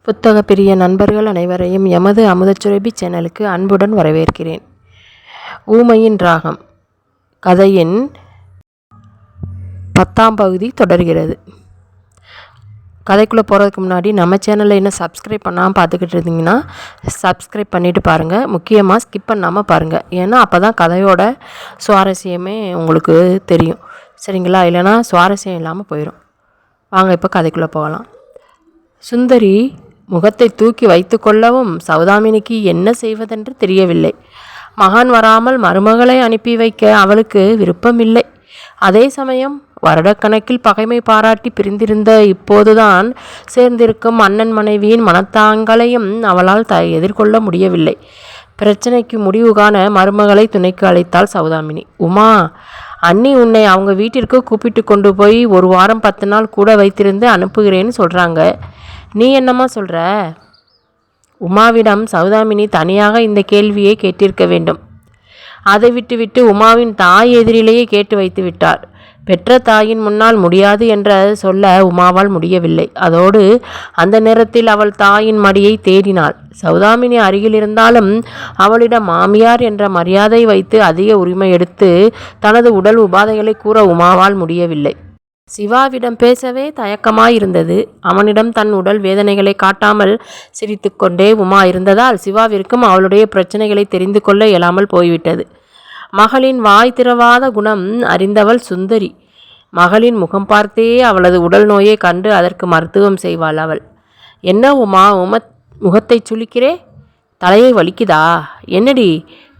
புத்தக பிரிய நண்பர்கள் அனைவரையும் எமது அமுதச்சுரபி சேனலுக்கு அன்புடன் வரவேற்கிறேன். ஊமையின் ராகம் கதையின் 10ஆம் பகுதி தொடர்கிறது. கதைக்குள்ளே போகிறதுக்கு முன்னாடி நம்ம சேனலில் இன்னும் சப்ஸ்கிரைப் பண்ணாமல் பார்த்துக்கிட்டு இருந்தீங்கன்னா சப்ஸ்கிரைப் பண்ணிவிட்டு பாருங்கள். முக்கியமாக ஸ்கிப் பண்ணாமல் பாருங்கள். ஏன்னா அப்போ தான் கதையோட சுவாரஸ்யமே உங்களுக்கு தெரியும். சரிங்களா? இல்லைனா சுவாரஸ்யம் இல்லாமல் போயிடும். வாங்க இப்போ கதைக்குள்ளே போகலாம். சுந்தரி முகத்தை தூக்கி வைத்து கொள்ளவும் சௌதாமினிக்கு என்ன செய்வதென்று தெரியவில்லை. மகன் வராமல் மருமகளை அனுப்பி வைக்க அவளுக்கு விருப்பமில்லை. அதே சமயம் வருடக்கணக்கில் பகைமை பாராட்டி பிரிந்திருந்த இப்போதுதான் சேர்ந்திருக்கும் அண்ணன் மனைவியின் மனத்தாங்களையும் அவளால் எதிர்கொள்ள முடியவில்லை. பிரச்சனைக்கு முடிவு காண மருமகளை துணைக்கு அழைத்தாள் சௌதாமினி. உமா, அண்ணி உன்னை அவங்க வீட்டிற்கு கூப்பிட்டு கொண்டு போய் 1 வாரம் 10 நாள் கூட வைத்திருந்து அனுப்புகிறேன்னு சொல்கிறாங்க. நீ என்னம்மா சொல்கிற? உமாவிடம் சௌதாமினி தனியாக இந்த கேள்வியை கேட்டிருக்க வேண்டும். அதை விட்டுவிட்டு உமாவின் தாய் எதிரிலேயே கேட்டு வைத்து விட்டார். பெற்ற தாயின் முன்னால் முடியாது என்ற சொல்ல உமாவால் முடியவில்லை. அதோடு அந்த நேரத்தில் அவள் தாயின் மடியை தேடினாள். சௌதாமினி அருகில் இருந்தாலும் அவளிடம் மாமியார் என்ற மரியாதை வைத்து அதிக உரிமை எடுத்து தனது உடல் உபாதைகளை கூற உமாவால் முடியவில்லை. சிவாவிடம் பேசவே தயக்கமாயிருந்தது. அவனிடம் தன் உடல் வேதனைகளை காட்டாமல் சிரித்து கொண்டே உமா இருந்ததால் சிவாவிற்கும் அவளுடைய பிரச்சனைகளை தெரிந்து கொள்ள இயலாமல் போய்விட்டது. மகளின் வாய் திறவாத குணம் அறிந்தவள் சுந்தரி. மகளின் முகம் பார்த்தே அவளது உடல் நோயை கண்டு அதற்கு மருத்துவம் செய்வாள் அவள். என்ன உமா, முகத்தை சுளிக்கிறே? தலையை வலிக்குதா? என்னடி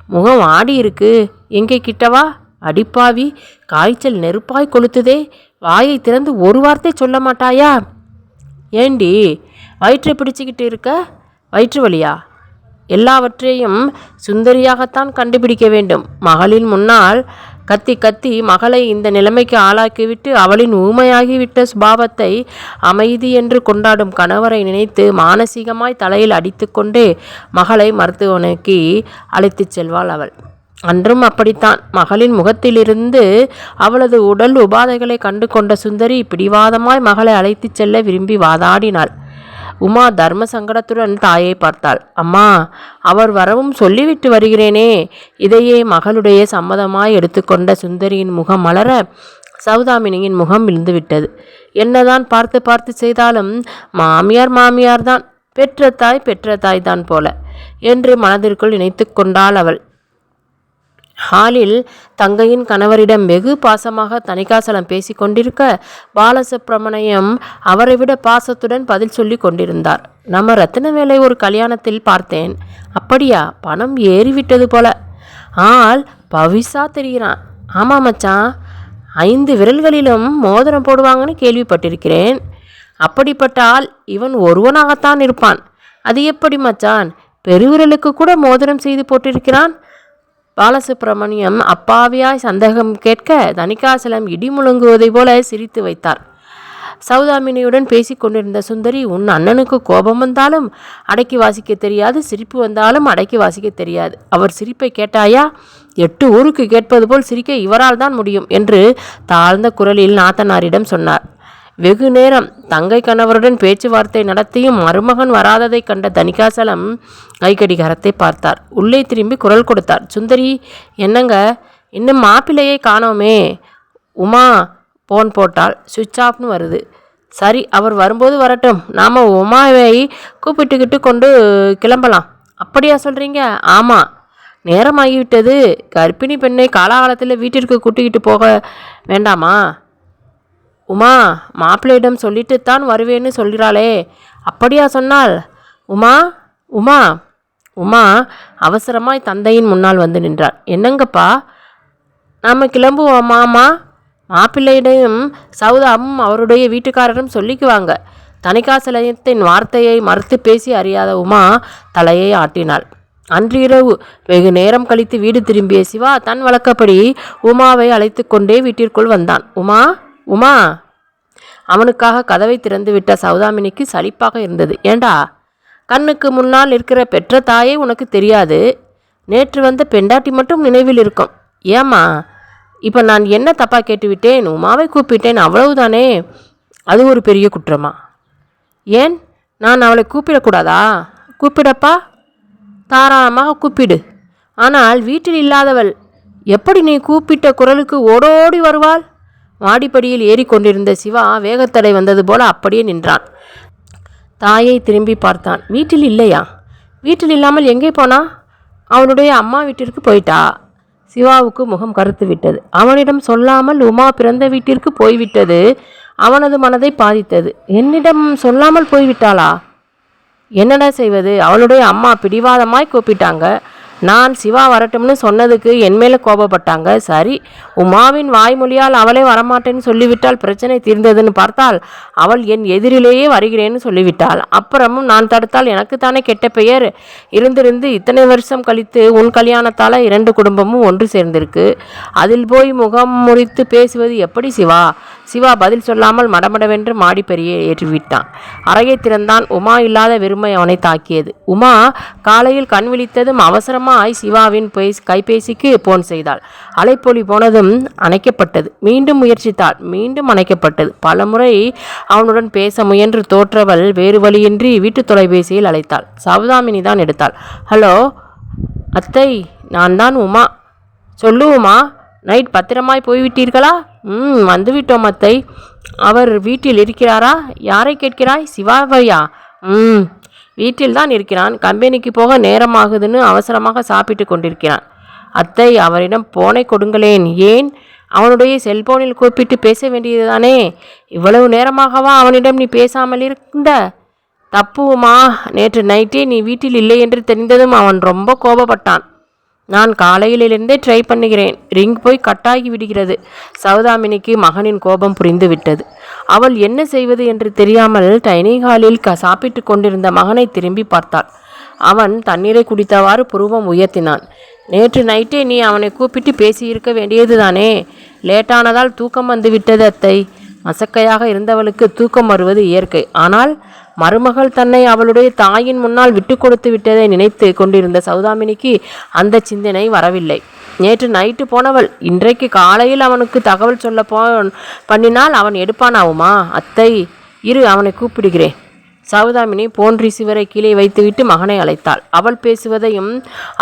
முகம் ஆடி இருக்கு? எங்கே கிட்டவா? அடிப்பாவி, காய்ச்சல் நெருப்பாய் கொளுத்துதே. வாயை திறந்து ஒரு வார்த்தை சொல்ல மாட்டாயா? ஏண்டி வயிற்றை பிடிச்சிக்கிட்டு இருக்க? வயிற்று வலியா? எல்லாவற்றையும் சுந்தரியாகத்தான் கண்டுபிடிக்க வேண்டும். மகளின் முன்னால் கத்தி கத்தி மகளை இந்த நிலைமைக்கு ஆளாக்கிவிட்டு அவளின் ஊமையாகிவிட்ட சுபாவத்தை அமைதி என்று கொண்டாடும் கணவரை நினைத்து மானசீகமாய் தலையில் அடித்து கொண்டே மகளை மருத்துவமனைக்கு அழைத்துச் செல்வாள் அவள். அன்றும் அப்படித்தான். மகளின் முகத்திலிருந்து அவளது உடல் உபாதைகளை கண்டு கொண்ட சுந்தரி பிடிவாதமாய் மகளை அழைத்து செல்ல விரும்பி வாதாடினாள். உமா தர்ம சங்கடத்துடன் தாயை பார்த்தாள். அம்மா, அவர் வரவும் சொல்லிவிட்டு வருகிறேனே. இதையே மகளுடைய சம்மதமாய் எடுத்துக்கொண்ட சுந்தரியின் முகம் மலர சௌதாமினியின் முகம் விழுந்துவிட்டது. என்னதான் பார்த்து பார்த்து செய்தாலும் மாமியார் தான், பெற்ற தாய் தான் போல என்று மனதிற்குள் நினைத்து கொண்டாள் அவள். ஹாலில் தங்கையின் கணவரிடம் வெகு பாசமாக தணிகாசலம் பேசி கொண்டிருக்க பாலசுப்ரமணியம் அவரை விட பாசத்துடன் பதில் சொல்லி கொண்டிருந்தார். நம்ம ரத்தினவேலை ஒரு கல்யாணத்தில் பார்த்தேன். அப்படியா? பணம் ஏறிவிட்டது போல. ஆள் பவிசா தெரிகிறான். ஆமாம் மச்சான், 5 விரல்களிலும் மோதிரம் போடுவாங்கன்னு கேள்விப்பட்டிருக்கிறேன். அப்படிப்பட்ட ஆள் இவன் ஒருவனாகத்தான் இருப்பான். அது எப்படி மச்சான், பெருவிரலுக்கு கூட மோதிரம் செய்து போட்டிருக்கிறான்? பாலசுப்ரமணியம் அப்பாவியாய் சந்தேகம் கேட்க தணிகாசலம் இடி முழங்குவதை போல சிரித்து வைத்தார். சௌதாமினியுடன் பேசி கொண்டிருந்த சுந்தரி, உன் அண்ணனுக்கு கோபம் வந்தாலும் அடக்கி வாசிக்க தெரியாது, சிரிப்பு வந்தாலும் அடக்கி வாசிக்க தெரியாது. அவர் சிரிப்பை கேட்டாயா? 8 ஊருக்கு கேட்பது போல் சிரிக்க இவரால் தான் முடியும் என்று தாழ்ந்த குரலில் நாத்தனாரிடம் சொன்னார். வெகு நேரம் தங்கை கணவருடன் பேச்சுவார்த்தை நடத்தியும் மருமகன் வராததை கண்ட தணிகாசலம் கைக்கடிகாரத்தை பார்த்தார். உள்ளே திரும்பி குரல் கொடுத்தார். சுந்தரி, என்னங்க, இன்னும் மாப்பிள்ளையை காணோமே? உமா போன் போட்டால் சுவிட்ச் ஆஃப்னு வருது. சரி, அவர் வரும்போது வரட்டும், நாம் உமாவை கூப்பிட்டுக்கிட்டு கொண்டு கிளம்பலாம். அப்படியா சொல்கிறீங்க? ஆமாம், நேரமாகிவிட்டது. கர்ப்பிணி பெண்ணை காலாகாலத்தில் வீட்டிற்கு கூட்டிக்கிட்டு போக வேண்டாமா? உமா மாப்பிள்ளையிடம் சொல்லிட்டுத்தான் வருவேன்னு சொல்கிறாளே. அப்படியா சொன்னால்? உமா அவசரமாய் தந்தையின் முன்னால் வந்து நின்றாள். என்னங்கப்பா, நாம் கிளம்புவோமாமா? மாப்பிள்ளையிடம் சௌதாமும் அவருடைய வீட்டுக்காரரும் சொல்லிக்குவாங்க. தணிகாசலத்தின் வார்த்தையை மறுத்து பேசி அறியாத உமா தலையை ஆட்டினாள். அன்று இரவு வெகு நேரம் கழித்து வீடு திரும்பிய சிவா தன் வழக்கப்படி உமாவை அழைத்து கொண்டே வீட்டிற்குள் வந்தான். உமா அவனுக்காக கதவை திறந்துவிட்ட சௌதாமினிக்கு சலிப்பாக இருந்தது. ஏண்டா, கண்ணுக்கு முன்னால் இருக்கிற பெற்ற தாயே உனக்கு தெரியாது? நேற்று வந்த பெண்டாட்டி மட்டும் நினைவில் இருக்கும். ஏம்மா, இப்போ நான் என்ன தப்பாக கேட்டுவிட்டேன்? உமாவை கூப்பிட்டேன், அவ்வளவுதானே. அது ஒரு பெரிய குற்றமா? ஏன், நான் அவளை கூப்பிடக்கூடாதா? கூப்பிடப்பா, தாராளமாக கூப்பிடு. ஆனால் வீட்டில் இல்லாதவள் எப்படி நீ கூப்பிட்ட குரலுக்கு ஓடோடி வருவாள்? மாடிப்படியில் ஏறிக்கொண்டிருந்த சிவா வேகத்தடை வந்தது போல அப்படியே நின்றான். தாயை திரும்பி பார்த்தான். வீட்டில் இல்லையா? வீட்டில் இல்லாமல் எங்கே போனா? அவனுடைய அம்மா வீட்டிற்கு போயிட்டா. சிவாவுக்கு முகம் கருத்து விட்டது. அவனிடம் சொல்லாமல் உமா பிறந்த வீட்டிற்கு போய்விட்டது அவனது மனதை பாதித்தது. என்னிடம் சொல்லாமல் போய்விட்டாளா? என்னடா செய்வது? அவளுடைய அம்மா பிடிவாதமாய் கூப்பிட்டாங்க. நான் சிவா வரட்டும்னு சொன்னதுக்கு என் மேலே கோபப்பட்டாங்க. சரி, உமாவின் வாய்மொழியால் அவளே வரமாட்டேன்னு சொல்லிவிட்டால் பிரச்சனை தீர்ந்ததுன்னு பார்த்தால் அவள் என் எதிரிலேயே வருகிறேன்னு சொல்லிவிட்டாள். அப்புறமும் நான் தடுத்தால் எனக்குத்தானே கெட்ட பெயர். இருந்திருந்து இத்தனை வருஷம் கழித்து உன் கல்யாணத்தால் 2 குடும்பமும் ஒன்று சேர்ந்திருக்கு. அதில் போய் முகம் முறித்து பேசுவது எப்படி சிவா? சிவா பதில் சொல்லாமல் மடமடவென்று மாடிப்பெரிய ஏற்றிவிட்டான். அறையை திறந்தான். உமா இல்லாத வெறுமை அவனை தாக்கியது. உமா காலையில் கண் விழித்ததும் அவசரமாய் சிவாவின் கைபேசிக்கு போன் செய்தாள். அலைப்பொலி போனதும் அணைக்கப்பட்டது. மீண்டும் முயற்சித்தாள். மீண்டும் அணைக்கப்பட்டது. பலமுறை அவனுடன் பேச முயன்று தோற்றவள் வேறு வழியின்றி வீட்டு தொலைபேசியில் அழைத்தாள். சௌதாமினி தான் எடுத்தாள். ஹலோ அத்தை, நான் தான் உமா. சொல்லு உமா, நைட் பத்திரமாய் போய்விட்டீர்களா? வந்துவிட்டோம் அத்தை. அவர் வீட்டில் இருக்கிறாரா? யாரை கேட்கிறாய்? சிவாவையா? வீட்டில் தான் இருக்கிறான். கம்பெனிக்கு போக நேரமாகுதுன்னு அவசரமாக சாப்பிட்டு கொண்டிருக்கிறான். அத்தை, அவரிடம் போனை கொடுங்களேன். ஏன்? அவனுடைய செல்போனில் கூப்பிட்டு பேச வேண்டியதுதானே? இவ்வளவு நேரமாகவா அவனிடம் நீ பேசாமல் இருந்த? தப்புமா. நேற்று நைட்டே நீ வீட்டில் இல்லை என்று தெரிந்ததும் அவன் ரொம்ப கோபப்பட்டான். நான் காலையிலிருந்தே ட்ரை பண்ணுகிறேன். ரிங் போய் கட்டாகி விடுகிறது. சௌதாமினிக்கு மகனின் கோபம் புரிந்து விட்டது. அவள் என்ன செய்வது என்று தெரியாமல் டைனிங் ஹாலில் சாப்பிட்டு கொண்டிருந்த மகனை திரும்பி பார்த்தாள். அவன் தண்ணீரை குடித்தவாறு புருவம் உயர்த்தினான். நேற்று நைட்டே நீ அவனை கூப்பிட்டு பேசியிருக்க வேண்டியது தானே? லேட்டானதால் தூக்கம் வந்து விட்டது அத்தை. மசக்கையாக இருந்தவளுக்கு தூக்கம் வருவது இயற்கை. ஆனால் மருமகள் தன்னை அவளுடைய தாயின் முன்னால் விட்டு கொடுத்து விட்டதை நினைத்து கொண்டிருந்த சௌதாமினிக்கு அந்த சிந்தனை வரவில்லை. நேற்று நைட்டு போனவள் இன்றைக்கு காலையில் அவனுக்கு தகவல் சொல்ல பண்ணினால் அவன் எடுப்பானாவுமா? அத்தை, இரு, அவனை கூப்பிடுகிறேன். சௌதாமினி போன் ரிசீவரை கீழே வைத்துவிட்டு மகனை அழைத்தாள். அவள் பேசுவதையும்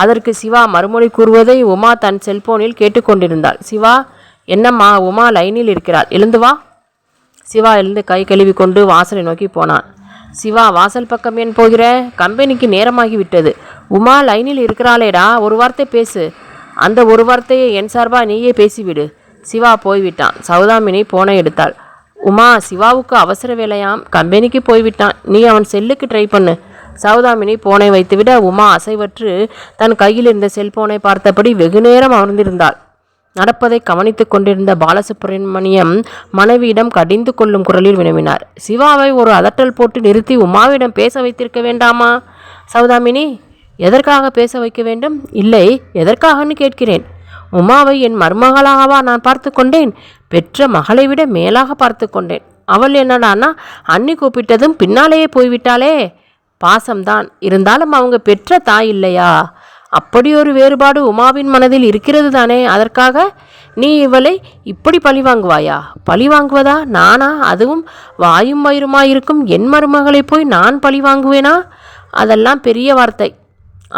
அதற்கு சிவா மறுமொழி கூறுவதை உமா தன் செல்போனில் கேட்டுக்கொண்டிருந்தாள். சிவா, என்னம்மா? உமா லைனில் இருக்கிறாள், எழுந்து வா. சிவா எழுந்து கை கழுவி கொண்டு வாசலை நோக்கி போனான். சிவா, வாசல் பக்கம் ஏன் போகிற? கம்பெனிக்கு நேரமாகி விட்டது. உமா லைனில் இருக்கிறாளேடா, ஒரு வார்த்தை பேசு. அந்த ஒரு வார்த்தையை என் சார்பா நீயே பேசிவிடு. சிவா போய்விட்டான். சௌதாமினி போனை எடுத்தாள். உமா, சிவாவுக்கு அவசர வேலையாம், கம்பெனிக்கு போய்விட்டான். நீ அவன் செல்லுக்கு ட்ரை பண்ணு. சௌதாமினி போனை வைத்துவிட உமா அசைவற்று தன் கையில் இருந்த செல்போனை பார்த்தபடி வெகுநேரம் அமர்ந்திருந்தாள். நடப்பதை கவனித்து கொண்டிருந்த பாலசுப்ரமணியம் மனைவியிடம் கடிந்து கொள்ளும் குரலில் வினவினார். சிவாவை ஒரு அதட்டல் போட்டு நிறுத்தி உமாவிடம் பேச வைத்திருக்க வேண்டாமா? சௌதாமினி, எதற்காக பேச வைக்க வேண்டும்? இல்லை, எதற்காகன்னு கேட்கிறேன். உமாவை என் மருமகளாகவா நான் பார்த்து கொண்டேன்? பெற்ற மகளை விட மேலாக பார்த்து கொண்டேன். அவள் என்னடானா அண்ணி கூப்பிட்டதும் பின்னாலேயே போய்விட்டாளே. பாசம்தான், இருந்தாலும் அவங்க பெற்ற தாய் இல்லையா? அப்படி ஒரு வேறுபாடு உமாவின் மனதில் இருக்கிறது தானே. அதற்காக நீ இவளை இப்படி பழி வாங்குவாயா? பழி வாங்குவதா? நானா? அதுவும் வாயும் வயிறுமாயிருக்கும் என் மருமகளை போய் நான் பழி வாங்குவேனா? அதெல்லாம் பெரிய வார்த்தை.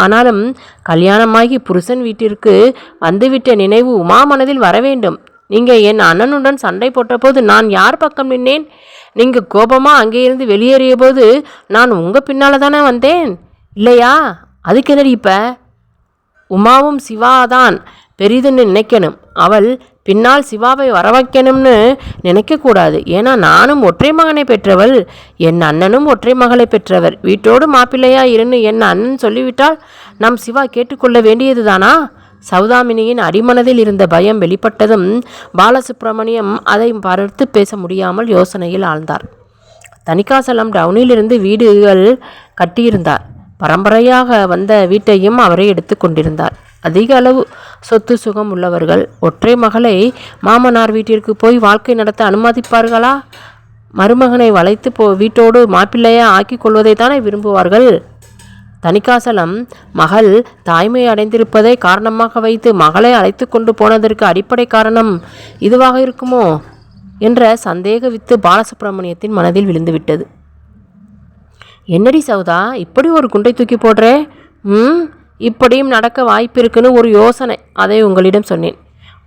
ஆனாலும் கல்யாணமாகி புருஷன் வீட்டிற்கு வந்துவிட்ட நினைவு உமா மனதில் வர வேண்டும். நீங்கள் என் அண்ணனுடன் சண்டை போட்டபோது நான் யார் பக்கம் நின்னேன்? நீங்கள் கோபமாக அங்கேயிருந்து வெளியேறிய போது நான் உங்கள் பின்னால் தானே வந்தேன், இல்லையா? அதுக்கு என்னடி இப்போ? உமாவும் சிவாதான் பெரிதுன்னு நினைக்கணும். அவள் பின்னால் சிவாவை வர வைக்கணும்னு நினைக்கக்கூடாது. ஏன்னா நானும் ஒற்றை மகனை பெற்றவள், என் அண்ணனும் ஒற்றை மகளை பெற்றவர். வீட்டோடு மாப்பிள்ளையா இருன்னு என் அண்ணன் சொல்லிவிட்டால் நம் சிவா கேட்டுக்கொள்ள வேண்டியது தானா? சௌதாமினியின் அடிமனதில் இருந்த பயம் வெளிப்பட்டதும் பாலசுப்ரமணியம் அதை பார்த்து பேச முடியாமல் யோசனையில் ஆழ்ந்தார். தணிகாசலம் டவுனிலிருந்து வீடுகள் கட்டியிருந்தார். பரம்பரையாக வந்த வீட்டையும் அவரை எடுத்து கொண்டிருந்தார். அதிக அளவு சொத்து சுகம் உள்ளவர்கள் ஒற்றை மகளை மாமனார் வீட்டிற்கு போய் வாழ்க்கை நடத்த அனுமதிப்பார்களா? மருமகனை வளைத்து வீட்டோடு மாப்பிள்ளையா ஆக்கி கொள்வதை தானே விரும்புவார்கள். தணிகாசலம் மகள் தாய்மை அடைந்திருப்பதை காரணமாக வைத்து மகளை அழைத்து கொண்டு போனதற்கு அடிப்படை காரணம் இதுவாக இருக்குமோ என்ற சந்தேக வித்து பாலசுப்ரமணியத்தின் மனதில் விழுந்துவிட்டது. என்னடி சௌதா இப்படி ஒரு குண்டை தூக்கி போடுறே? இப்படியும் நடக்க வாய்ப்பு இருக்குன்னு ஒரு யோசனை, அதை உங்களிடம் சொன்னேன்.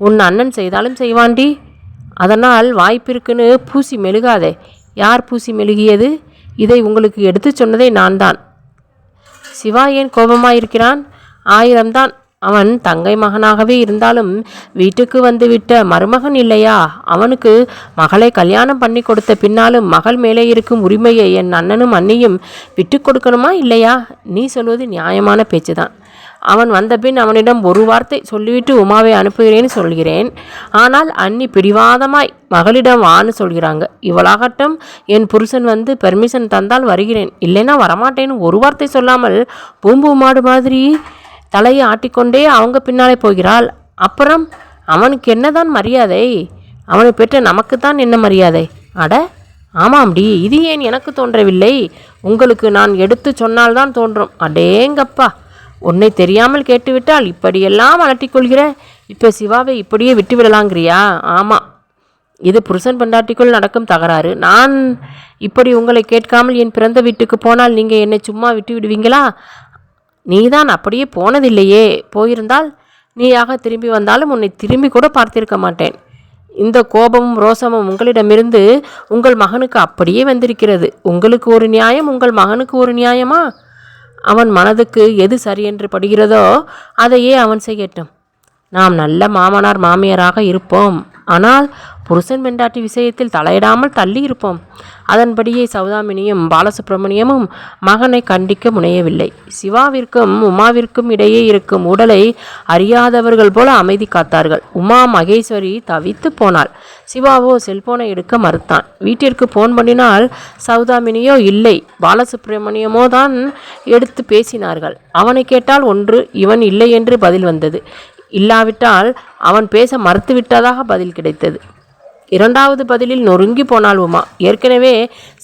உன் அண்ணன் செய்தாலும் செய்வாண்டி. அதனால் வாய்ப்பிருக்குன்னு பூசி மெழுகாதே. யார் பூசி மெழுகியது? இதை உங்களுக்கு எடுத்து சொன்னதே நான் தான். சிவா ஏன் கோபமாயிருக்கிறான்? 1000 தான். அவன் தங்கை மகனாகவே இருந்தாலும் வீட்டுக்கு வந்து விட்ட மருமகன் இல்லையா? அவனுக்கு மகளை கல்யாணம் பண்ணி கொடுத்த பின்னாலும் மகள் மேலே இருக்கும் உரிமையை என் அண்ணனும் அண்ணியும் விட்டு கொடுக்கணுமா இல்லையா? நீ சொல்வது நியாயமான பேச்சுதான். அவன் வந்தபின் அவனிடம் ஒரு வார்த்தை சொல்லிவிட்டு உமாவை அனுப்புகிறேன்னு சொல்கிறேன். ஆனால் அண்ணி பிடிவாதமாய் மகளிடம் வான்னு சொல்கிறாங்க. இவளாகட்டும் என் புருஷன் வந்து பெர்மிஷன் தந்தால் வருகிறேன், இல்லைன்னா வரமாட்டேன்னு ஒரு வார்த்தை சொல்லாமல் பூம்பு மாடு மாதிரி தலையை ஆட்டிக்கொண்டே அவங்க பின்னாலே போகிறாள். அப்புறம் அவனுக்கு என்னதான் மரியாதை? அவனை பெற்ற நமக்குத்தான் என்ன மரியாதை? அட ஆமாம்டி, இது ஏன் எனக்கு தோன்றவில்லை? உங்களுக்கு நான் எடுத்து சொன்னால்தான் தோன்றும். அடேங்கப்பா, உன்னை தெரியாமல் கேட்டுவிட்டால் இப்படியெல்லாம் அலட்டிக்கொள்கிற. இப்போ சிவாவை இப்படியே விட்டு விடலாங்கிறியா? ஆமாம், இது புருஷன் பெண்டாட்டிக்குள் நடக்கும் தகராறு. நான் இப்படி உங்களை கேட்காமல் என் பிறந்த வீட்டுக்கு போனால் நீங்கள் என்னை சும்மா விட்டு விடுவீங்களா? நீதான் அப்படியே போனதில்லையே. போயிருந்தால் நீயாக திரும்பி வந்தாலும் உன்னை திரும்பி கூட பார்த்திருக்க மாட்டேன். இந்த கோபமும் ரோசமும் உங்களிடமிருந்து உங்கள் மகனுக்கு அப்படியே வந்திருக்கிறது. உங்களுக்கு ஒரு நியாயம், உங்கள் மகனுக்கு ஒரு நியாயமா? அவன் மனதுக்கு எது சரியென்று படுகிறதோ அதையே அவன் செய்யட்டும். நாம் நல்ல மாமனார் மாமியாராக இருப்போம். ஆனால் புருஷன் பெண்டாட்டி விஷயத்தில் தலையிடாமல் தள்ளி இருப்போம். அதன்படியே சௌதாமினியும் பாலசுப்ரமணியமும் மகனை கண்டிக்க முனையவில்லை. சிவாவிற்கும் உமாவிற்கும் இடையே இருக்கும் உடலை அறியாதவர்கள் போல அமைதி காத்தார்கள். உமா மகேஸ்வரி தவித்து போனாள். சிவாவோ செல்போனை எடுக்க மறுத்தான். வீட்டிற்கு போன் பண்ணினால் சௌதாமினியோ இல்லை, பாலசுப்ரமணியமோ தான் எடுத்து பேசினார்கள். அவனை கேட்டால் ஒன்று, இவன் இல்லை என்று பதில் வந்தது. இல்லாவிட்டால் அவன் பேச மறுத்துவிட்டதாக பதில் கிடைத்தது. இரண்டாவது பதிலில் நொறுங்கி போனாள் உமா. ஏற்கனவே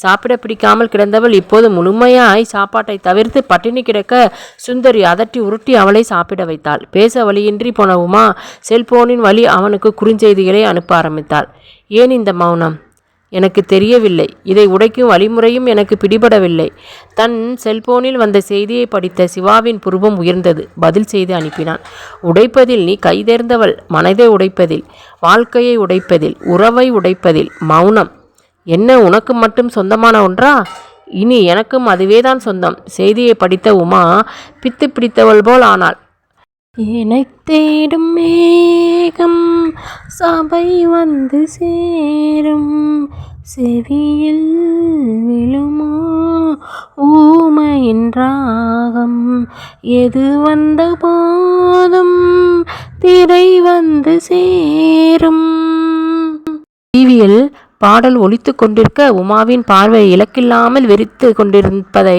சாப்பிட பிடிக்காமல் கிடந்தவள் இப்போது முழுமையாய் சாப்பாட்டை தவிர்த்து பட்டினி கிடக்க சுந்தரி அதட்டி உருட்டி அவளை சாப்பிட வைத்தாள். பேச வழியின்றி போன உமா செல்போனின் வழி அவனுக்கு குறுஞ்செய்திகளை அனுப்ப ஆரம்பித்தாள். ஏன் இந்த மௌனம்? எனக்கு தெரியவில்லை. இதை உடைக்கும் வழிமுறையும் எனக்கு பிடிபடவில்லை. தன் செல்போனில் வந்த செய்தியை படித்த சிவாவின் புருவம் உயர்ந்தது. பதில் செய்து அனுப்பினான். உடைப்பதில் நீ கைதேர்ந்தவள். மனதை உடைப்பதில், வாழ்க்கையை உடைப்பதில், உறவை உடைப்பதில் மௌனம் என்ன உனக்கு மட்டும் சொந்தமான ஒன்றா? இனி எனக்கும் அதுவேதான் சொந்தம். செய்தியை படித்த உமா பித்து பிடித்தவள் போல் ஆனாள். என்னை தேடும் மேகம் சபை வந்து சேரும், செவியில் விழுமோ ஊமையின் ராகம், எது வந்த போதும் திரை வந்து சேரும். டிவியில் பாடல் ஒலித்து கொண்டிருக்க உமாவின் பார்வை இலக்கில்லாமல் வெறித்து கொண்டிருப்பதை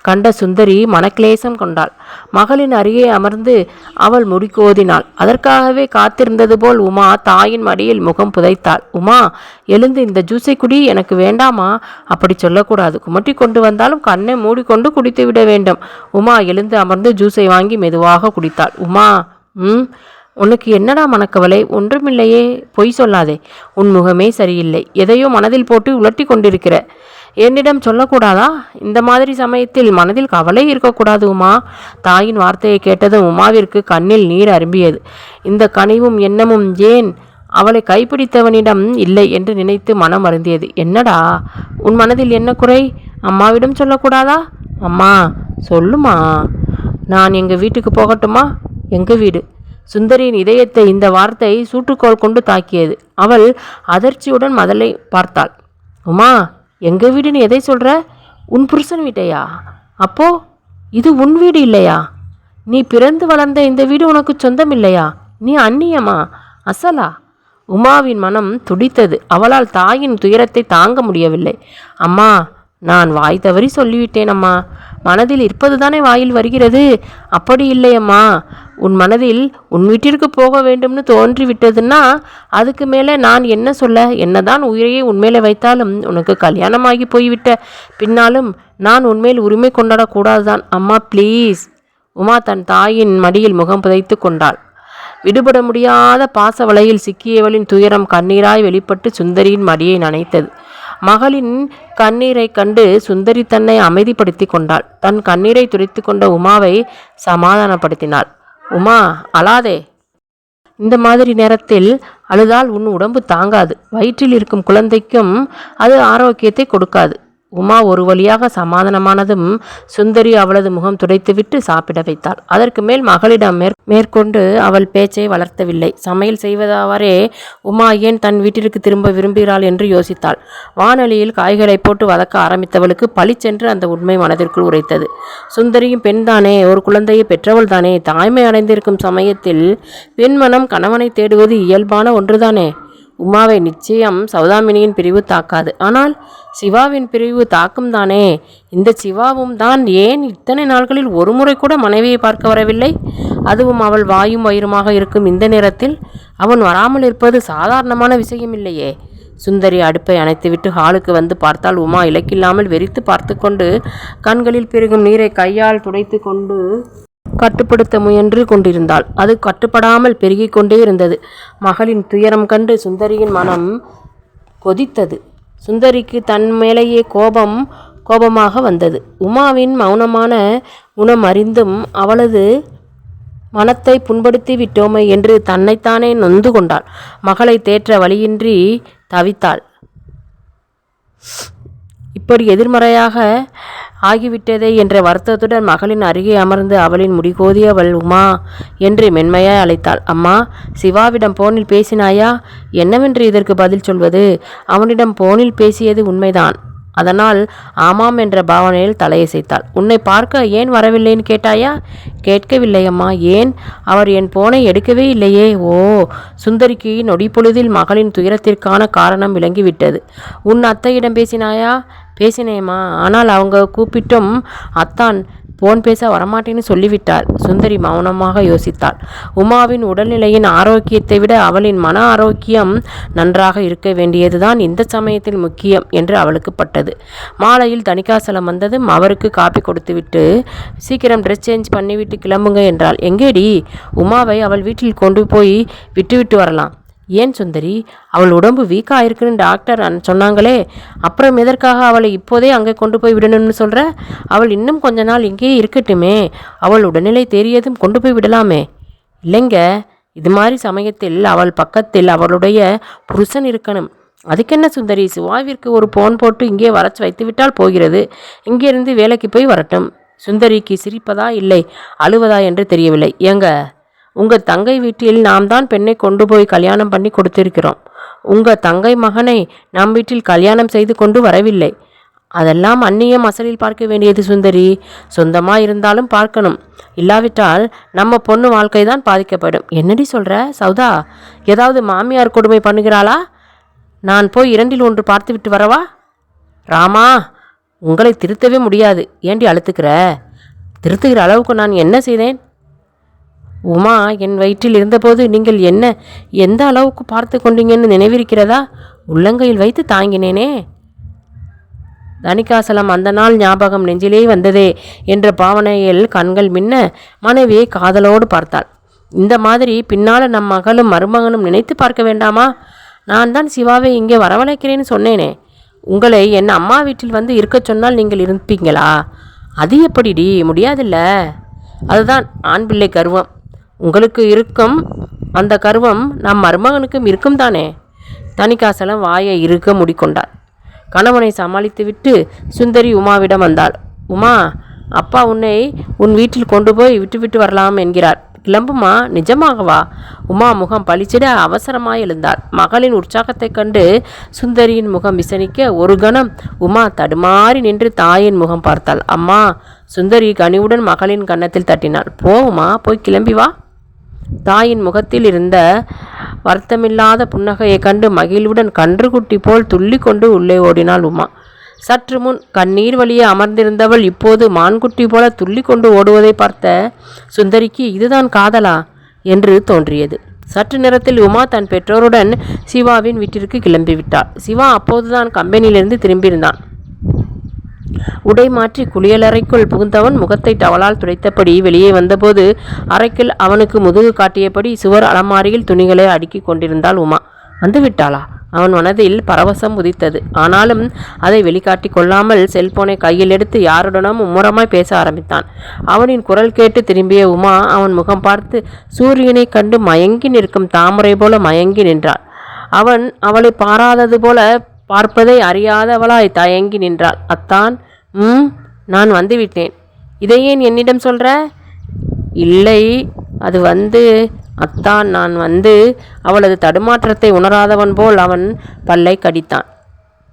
கண்ட சுந்தரி மனக்லேசம் கொண்டாள். மகளின் அருகே அமர்ந்து அவள் முடிக்கோதினாள். அதற்காகவே காத்திருந்தது போல் உமா தாயின் மடியில் முகம் புதைத்தாள். உமா, எழுந்து இந்த ஜூஸை குடி. எனக்கு வேண்டாமா? அப்படி சொல்லக்கூடாது. குமட்டி கொண்டு வந்தாலும் கண்ணை மூடிக்கொண்டு குடித்து விட வேண்டும். உமா எழுந்து அமர்ந்து ஜூஸை வாங்கி மெதுவாக குடித்தாள். உமா, உனக்கு என்னடா மனக்கவலை? ஒன்றுமில்லையே. பொய் சொல்லாதே. உன் முகமே சரியில்லை. எதையோ மனதில் போட்டு உலட்டி கொண்டிருக்கிற. என்னிடம் சொல்லக்கூடாதா? இந்த மாதிரி சமயத்தில் மனதில் கவலை இருக்கக்கூடாது உமா. தாயின் வார்த்தையை கேட்டதும் உமாவிற்கு கண்ணில் நீர் அரும்பியது. இந்த கனிவும் எண்ணமும் ஏன் அவளை கைப்பிடித்தவனிடம் இல்லை என்று நினைத்து மனம் வருந்தியது. என்னடா உன் மனதில் என்ன குறை? அம்மாவிடம் சொல்லக்கூடாதா? அம்மா சொல்லுமா. நான் எங்கள் வீட்டுக்கு போகட்டுமா? எங்கள் வீடு? சுந்தரியின் இதயத்தை இந்த வார்த்தை சூட்டுக்கோள் கொண்டு தாக்கியது. அவள் அதிர்ச்சியுடன் மதலை பார்த்தாள். உமா, எங்கள் வீடுன்னு எதை சொல்கிற? உன் புருஷன் வீட்டையா? அப்போ இது உன் வீடு இல்லையா? நீ பிறந்து வளர்ந்த இந்த வீடு உனக்கு சொந்தம் இல்லையா? நீ அந்நியமா? அசலா? உமாவின் மனம் துடித்தது. அவளால் தாயின் துயரத்தை தாங்க முடியவில்லை. அம்மா, நான் வாய் தவறி சொல்லிவிட்டேன் அம்மா. மனதில் இருப்பது தானே வாயில் வருகிறது. அப்படி இல்லையம்மா. உன் மனதில் உன் வீட்டிற்கு போக வேண்டும்னு தோன்றிவிட்டதுன்னா அதுக்கு மேலே நான் என்ன சொல்ல? என்னதான் உயிரையே உன்மேலே வைத்தாலும் உனக்கு கல்யாணமாகி போய்விட்ட பின்னாலும் நான் உன்மேல் உரிமை கொண்டாடக்கூடாதுதான். அம்மா ப்ளீஸ். உமா தன் தாயின் மடியில் முகம் புதைத்து கொண்டாள். விடுபட முடியாத பாச வலையில் சிக்கியவளின் துயரம் கண்ணீராய் வெளிப்பட்டு சுந்தரியின் மடியை நனைத்தது. மகளின் கண்ணீரை கண்டு சுந்தரி தன்னை அமைதிப்படுத்தி கொண்டாள். தன் கண்ணீரை துடைத்து கொண்ட உமாவை சமாதானப்படுத்தினாள். உமா, அழாதே. இந்த மாதிரி நேரத்தில் அழுதால் உன் உடம்பு தாங்காது. வயிற்றில் இருக்கும் குழந்தைக்கும் அது ஆரோக்கியத்தை கொடுக்காது. உமா ஒரு வழியாக சமாதானமானதும் சுந்தரி அவளது முகம் துடைத்துவிட்டு சாப்பிட வைத்தாள். அதற்கு மேல் மகளிடம் மேற்கொண்டு அவள் பேச்சை வளர்த்தவில்லை. சமையல் செய்வதாவரே உமா ஏன் தன் வீட்டிற்கு திரும்ப விரும்புகிறாள் என்று யோசித்தாள். வானொலியில் காய்களை போட்டு வதக்க ஆரம்பித்தவளுக்கு பளிச்சென்று அந்த உண்மை மனதிற்குள் உரைத்தது. சுந்தரியும் பெண்தானே, ஒரு குழந்தையை பெற்றவள் தானே. தாய்மை அடைந்திருக்கும் சமயத்தில் பெண்மனம் கணவனை தேடுவது இயல்பான ஒன்றுதானே. உமாவை நிச்சயம் சௌதாமினியின் பிரிவு தாக்காது. ஆனால் சிவாவின் பிரிவு தாக்கும் தானே. இந்த சிவாவும் தான் ஏன் இத்தனை நாட்களில் ஒரு முறை கூட மனைவியை பார்க்க வரவில்லை? அதுவும் அவள் வாயும் வயிறுமாக இருக்கும் இந்த நேரத்தில் அவன் வராமல் இருப்பது சாதாரணமான விஷயமில்லையே. சுந்தரி அடுப்பை அணைத்துவிட்டு ஹாலுக்கு வந்து பார்த்தால் உமா இலக்கில்லாமல் வெறித்து பார்த்து கொண்டு கண்களில் பெருகும் நீரை கையால் துடைத்து கொண்டு கட்டுப்படுத்த முயன்று கொண்டிருந்தாள். அது கட்டுப்படாமல் பெருகிக் கொண்டே இருந்தது. மகளின் துயரம் கண்டு சுந்தரியின் மனம் கொதித்தது. சுந்தரிக்கு தன் மேலேயே கோபமாக வந்தது. உமாவின் மௌனமான குணம் அறிந்தும் அவளது மனத்தை புண்படுத்தி விட்டோமே என்று தன்னைத்தானே நொந்து கொண்டாள். மகளை தேற்ற வழியின்றி தவித்தாள். இப்படி எதிர்மறையாக ஆகிவிட்டதே என்ற வருத்தத்துடன் மகளின் அருகே அமர்ந்து அவளின் முடிகோதிய அவள் உமா என்று மென்மையாய் அழைத்தாள். அம்மா, சிவாவிடம் போனில் பேசினாயா? என்னவென்று இதற்கு பதில் சொல்வது? அவனிடம் போனில் பேசியது உண்மைதான். அதனால் ஆமாம் என்ற பாவனையில் தலையசைத்தாள். உன்னை பார்க்க ஏன் வரவில்லைன்னு கேட்டாயா? கேட்கவில்லை அம்மா. ஏன்? அவர் என் போனை எடுக்கவே இல்லையே. ஓ! சுந்தரிக்கு நொடிப்பொழுதில் மகளின் துயரத்திற்கான காரணம் விளங்கிவிட்டது. உன் அத்தையிடம் பேசினாயா? பேசினேம்மா. ஆனால் அவங்க கூப்பிட்டும் அத்தான் போன் பேச வரமாட்டேன்னு சொல்லிவிட்டார். சுந்தரி மௌனமாக யோசித்தாள். உமாவின் உடல்நிலையின் ஆரோக்கியத்தை விட அவளின் மன ஆரோக்கியம் நன்றாக இருக்க வேண்டியதுதான் இந்த சமயத்தில் முக்கியம் என்று அவளுக்கு பட்டது. மாலையில் தணிகாசலம் வந்ததும் அவருக்கு காப்பி கொடுத்துவிட்டு சீக்கிரம் ட்ரெஸ் சேஞ்ச் பண்ணிவிட்டு கிளம்புங்க என்றாள். எங்கேடி? உமாவை அவள் வீட்டில் கொண்டு போய் விட்டுவிட்டு வரலாம். ஏன் சுந்தரி? அவள் உடம்பு வீக்காக இருக்குன்னு டாக்டர் சொன்னாங்களே. அப்புறம் எதற்காக அவளை இப்போதே அங்கே கொண்டு போய் விடணும்னு சொல்கிற? அவள் இன்னும் கொஞ்ச நாள் இங்கேயே இருக்கட்டுமே. அவள் உடல்நிலை தேறியதும் கொண்டு போய் விடலாமே. இல்லைங்க, இது மாதிரி சமயத்தில் அவள் பக்கத்தில் அவளுடைய புருஷன் இருக்கணும். அதுக்கென்ன சுந்தரி? சிவாவிற்கு ஒரு போன் போட்டு இங்கே வரச்சு வைத்து விட்டால் போகிறது. இங்கேருந்து வேலைக்கு போய் வரட்டும். சுந்தரிக்கு சிரிப்பதா இல்லை அழுவதா என்று தெரியவில்லை. ஏங்க, உங்கள் தங்கை வீட்டில் நாம் தான் பெண்ணை கொண்டு போய் கல்யாணம் பண்ணி கொடுத்திருக்கிறோம். உங்கள் தங்கை மகனை நம் வீட்டில் கல்யாணம் செய்து கொண்டு வரவில்லை. அதெல்லாம் அந்நியம் அசலில் பார்க்க வேண்டியது சுந்தரி. சொந்தமாக இருந்தாலும் பார்க்கணும். இல்லாவிட்டால் நம்ம பொண்ணு வாழ்க்கை தான் பாதிக்கப்படும். என்னடி சொல்கிற சௌதா? ஏதாவது மாமியார் கொடுமை பண்ணுகிறாளா? நான் போய் 2இல் 1 பார்த்து விட்டு வரவா? ராமா, உங்களை திருத்தவே முடியாது. ஏண்டி அழுத்துக்கிற? திருத்துகிற அளவுக்கு நான் என்ன செய்தேன்? உமா என் வயிற்றில் இருந்தபோது நீங்கள் எந்த அளவுக்கு பார்த்து கொண்டீங்கன்னு நினைவிருக்கிறதா? உள்ளங்கையில் வைத்து தாங்கினேனே. தணிகாசலம் அந்த நாள் ஞாபகம் நெஞ்சிலே வந்ததே என்ற பாவனையில் கண்கள் மின்ன மனைவியை காதலோடு பார்த்தாள். இந்த மாதிரி பின்னால் நம் மகளும் மருமகனும் நினைத்து பார்க்க வேண்டாமா? நான் தான் சிவாவை இங்கே வரவழைக்கிறேன்னு சொன்னேனே. உங்களை என் அம்மா வீட்டில் வந்து இருக்க சொன்னால் நீங்கள் இருப்பீங்களா? அது எப்படிடி? முடியாதில்ல. அதுதான் ஆண் பிள்ளை கர்வம். உங்களுக்கு இருக்கும் அந்த கர்வம் நம் மருமகனுக்கும் இருக்கும் தானே. தணிகாசலம் வாயை இருக்க மூடிக்கொண்டார். கணவனை சமாளித்துவிட்டு சுந்தரி உமாவிடம் வந்தாள். உமா, அப்பா உன்னை உன் வீட்டில் கொண்டு போய் விட்டுவிட்டு வரலாம் என்கிறார். கிளம்புமா. நிஜமாகவா? உமா முகம் பளிச்சிட அவசரமாய் எழுந்தாள். மகளின் உற்சாகத்தைக் கண்டு சுந்தரியின் முகம் விசனிக்க ஒரு கணம் உமா தடுமாறி நின்று தாயின் முகம் பார்த்தாள். அம்மா. சுந்தரி கனிவுடன் மகளின் கன்னத்தில் தட்டினாள். போமா, போய் கிளம்பி வா. தாயின் முகத்தில் இருந்த வருத்தமில்லாத புன்னகையை கண்டு மகிழ்வுடன் கன்றுக்குட்டி போல் துள்ளி கொண்டு உள்ளே ஓடினாள் உமா. சற்று முன் கண்ணீர் வழியே அமர்ந்திருந்தவள் இப்போது மான்குட்டி போல துள்ளி கொண்டு ஓடுவதை பார்த்த சுந்தரிக்கு இதுதான் காதலா என்று தோன்றியது. சற்று நேரத்தில் உமா தன் பெற்றோருடன் சிவாவின் வீட்டிற்கு கிளம்பிவிட்டாள். சிவா அப்போதுதான் கம்பெனியிலிருந்து திரும்பியிருந்தான். உடை மாற்றி குளியலறைக்குள் புகுந்தவன் முகத்தை டவலால் துடைத்தபடி வெளியே வந்தபோது அறைக்குள் அவனுக்கு முதுகு காட்டியபடி சுவர் அலமாரியில் துணிகளை அடுக்கி கொண்டிருந்தாள் உமா. வந்து விட்டாளா? அவன் மனதில் பரவசம் உதித்தது. ஆனாலும் அதை வெளிக்காட்டி கொள்ளாமல் செல்போனை கையில் எடுத்து யாருடனும் மும்முரமாய் பேச ஆரம்பித்தான். அவனின் குரல் கேட்டு திரும்பிய உமா அவன் முகம் பார்த்து சூரியனை கண்டு மயங்கி நிற்கும் தாமரை போல மயங்கி நின்றாள். அவன் அவளை பாராதது போல பார்ப்பதை அறியாதவளாய் தயங்கி நின்றாள். அத்தான், நான் வந்துவிட்டேன். இதை ஏன் என்னிடம் சொல்ற? இல்லை, அது அத்தான், நான் அவளது தடுமாற்றத்தை உணராதவன் போல் அவன் பல்லை கடித்தான்.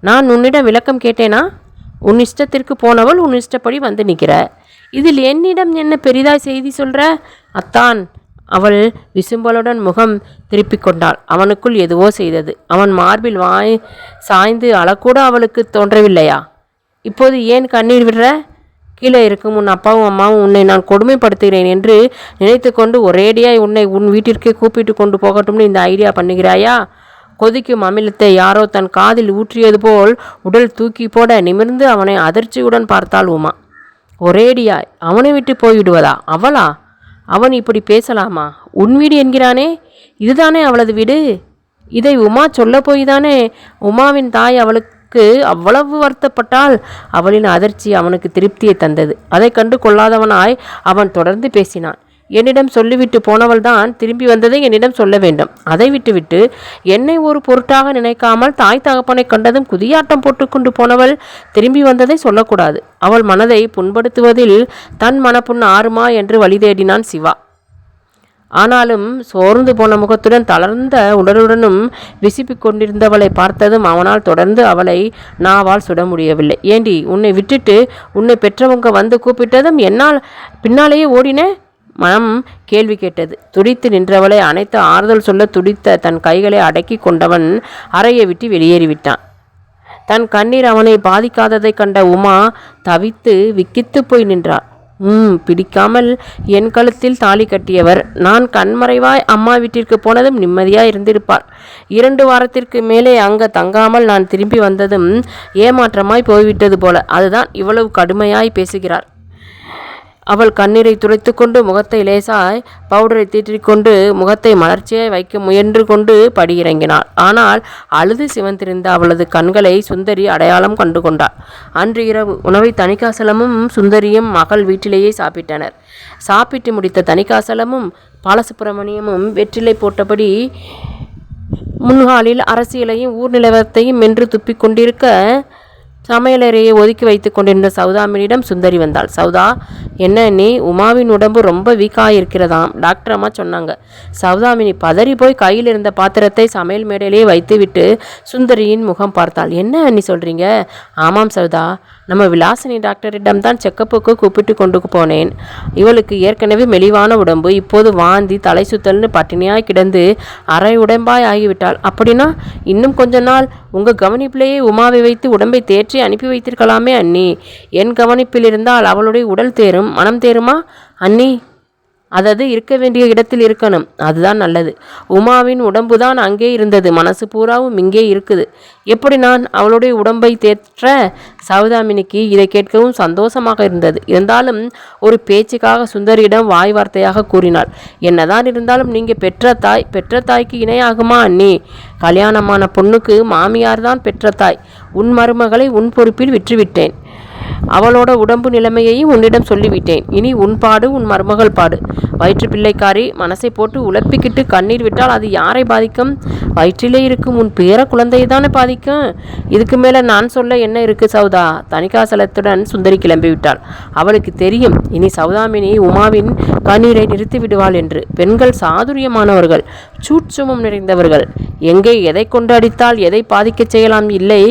நான் உன்னிடம் விளக்கம் கேட்டேனா? உன் இஷ்டத்திற்கு போனவள் உன் இஷ்டப்படி வந்து நிற்கிற. இதில் என்னிடம் என்ன பெரிதாய் செய்தி சொல்ற? அத்தான், அவள் விசும்பலுடன் முகம் திருப்பிக் கொண்டாள். அவனுக்குள் எதுவோ செய்தது. அவன் மார்பில் சாய்ந்து அழக்கூட அவளுக்கு தோன்றவில்லையா? இப்போது ஏன் கண்ணீர் விடுற? கீழே இருக்கும் உன் அப்பாவும் அம்மாவும் உன்னை நான் கொடுமைப்படுத்துகிறேன் என்று நினைத்து கொண்டு ஒரேடியாய் உன்னை உன் வீட்டிற்கே கூப்பிட்டு கொண்டு போகட்டும்னு இந்த ஐடியா பண்ணுகிறாயா? கொதிக்கும் அமிலத்தை யாரோ தன் காதில் ஊற்றியது போல் உடல் தூக்கி போட நிமிர்ந்து அவனை அதிர்ச்சியுடன் பார்த்தாள் உமா. ஒரேடியாய் அவனை விட்டு போய்விடுவதா? அவளா? அவன் இப்படி பேசலாமா? உன் வீடு என்கிறானே, இதுதானே அவளது வீடு. இதை உமா சொல்ல போய்தானே உமாவின் தாய் அவளுக்கு அவ்வளவு வருத்தப்பட்டால். அவளின் அதிர்ச்சி அவனுக்கு திருப்தியை தந்தது. அதை கண்டு கொள்ளாதவனாய் அவன் தொடர்ந்து பேசினான். என்னிடம் சொல்லிவிட்டு போனவள் தான் திரும்பி வந்ததை என்னிடம் சொல்ல வேண்டும். அதை விட்டுவிட்டு என்னை ஒரு பொருட்டாக நினைக்காமல் தாய் தகப்பனை கண்டதும் குதியாட்டம் போட்டுக்கொண்டு போனவள் திரும்பி வந்ததை சொல்லக்கூடாது. அவள் மனதை புண்படுத்துவதில் தன் மனப்புண் ஆறுமா என்று வழி தேடினான் சிவா. ஆனாலும் சோர்ந்து போன முகத்துடன் தளர்ந்த உடலுடனும் விசிப்பிக் கொண்டிருந்தவளை பார்த்ததும் அவனால் தொடர்ந்து அவளை நாவால் சுட முடியவில்லை. ஏண்டி, உன்னை விட்டுட்டு உன்னை பெற்றவங்க வந்து கூப்பிட்டதும் என்னால் பின்னாலேயே ஓடினே? மனம் கேள்வி கேட்டது. துடித்து நின்றவளை அனைத்து ஆறுதல் சொல்ல துடித்த தன் கைகளை அடக்கி கொண்டவன் அறையை விட்டு வெளியேறிவிட்டான். தன் கண்ணீர் அவனை பாதிக்காததை கண்ட உமா தவித்து விக்கித்து போய் நின்றாள். பிடிக்காமல் என் கழுத்தில் தாலி கட்டியவர் நான் கண்மறைவாய் அம்மா வீட்டிற்கு போனதும் நிம்மதியாக இருந்திருப்பாள். 2 வாரத்திற்கு மேலே அங்கே தங்காமல் நான் திரும்பி வந்ததும் ஏமாற்றமாய் போய்விட்டது போல. அதுதான் இவ்வளவு கடுமையாய் பேசுகிறார். அவள் கண்ணீரை துடைத்து கொண்டு முகத்தை லேசாய் பவுடரை தீற்றிக்கொண்டு முகத்தை மலர்ச்சியாய் வைக்க முயன்று கொண்டு படியிறங்கினாள். ஆனால் அழுது சிவந்திருந்த அவளது கண்களை சுந்தரி அடையாளம் கண்டு கொண்டாள். அன்று இரவு உணவை தணிகாசலமும் சுந்தரியும் மகள் வீட்டிலேயே சாப்பிட்டனர். சாப்பிட்டு முடித்த தணிகாசலமும் பாலசுப்பிரமணியமும் வெற்றிலை போட்டபடி முன்காலில் அரசியலையும் ஊர் நிலவரத்தையும் மென்று துப்பிக் கொண்டிருக்க சமையலறையை ஒதுக்கி வைத்து கொண்டிருந்த சௌதாமினிடம் சுந்தரி வந்தாள். சௌதா, என்ன நீ? உமாவின் உடம்பு ரொம்ப வீக்காக இருக்கிறதாம், டாக்டர் அம்மா சொன்னாங்க. சௌதாமினி பதறி போய் கையில் இருந்த பாத்திரத்தை சமையல் மேடையிலேயே வைத்துவிட்டு சுந்தரியின் முகம் பார்த்தாள். என்ன அண்ணி சொல்கிறீங்க? ஆமாம் சௌதா, நம்ம விலாசினி டாக்டரிடம் தான் செக்கப்புக்கு கூப்பிட்டு கொண்டு போனேன். இவளுக்கு ஏற்கனவே மெலிவான உடம்பு, இப்போது வாந்தி தலை சுத்தல்னு பட்டினியாய் கிடந்து அரை உடம்பாய் ஆகிவிட்டாள். அப்படின்னா இன்னும் கொஞ்ச நாள் உங்கள் கவனிப்பிலேயே உமாவை வைத்து உடம்பை தேற்றி அனுப்பி வைத்திருக்கலாமே அண்ணி. என் கவனிப்பில் இருந்தால் அவளுடைய உடல் தேரும், மனம் தேருமா அண்ணி? அதது இருக்க வேண்டிய இடத்தில் இருக்கணும், அதுதான் நல்லது. உமாவின் உடம்பு தான் அங்கே இருந்தது, மனசு பூராவும் இங்கே இருக்குது. எப்படி நான் அவளுடைய உடம்பை தேற்ற? சௌதாமினிக்கு இதை கேட்கவும் சந்தோஷமாக இருந்தது. இருந்தாலும் ஒரு பேச்சுக்காக சுந்தரியிடம் வாய் வார்த்தையாக கூறினாள். என்னதான் இருந்தாலும் நீங்கள் பெற்ற தாய்க்கு இணையாகுமா அண்ணி? கல்யாணமான பொண்ணுக்கு மாமியார் தான் பெற்ற தாய். உன் மருமகளை உன் பொறுப்பில் விற்றுவிட்டேன். அவளோட உடம்பு நிலைமையையும் உன்னிடம் சொல்லிவிட்டேன். இனி உன் பாடு, உன் மருமகள் பாடு. வயிற்று பிள்ளைக்காரி மனசை போட்டு உழப்பிக்கிட்டு கண்ணீர் விட்டால் அது யாரை பாதிக்கும்? வயிற்றிலே இருக்கும் உன் பேர குழந்தையை தானே பாதிக்கும். இதுக்கு மேலே நான் சொல்ல என்ன இருக்கு சௌதா? தணிகாசலத்துடன் சுந்தரி கிளம்பிவிட்டாள். அவளுக்கு தெரியும் இனி சௌதாமினி உமாவின் கண்ணீரை நிறுத்தி விடுவாள் என்று. பெண்கள் சாதுரியமானவர்கள், சூட்சுமம் நிறைந்தவர்கள். எங்கே எதை கொண்டு அடித்தால் எதை பாதிக்கச் செய்யலாம், இல்லை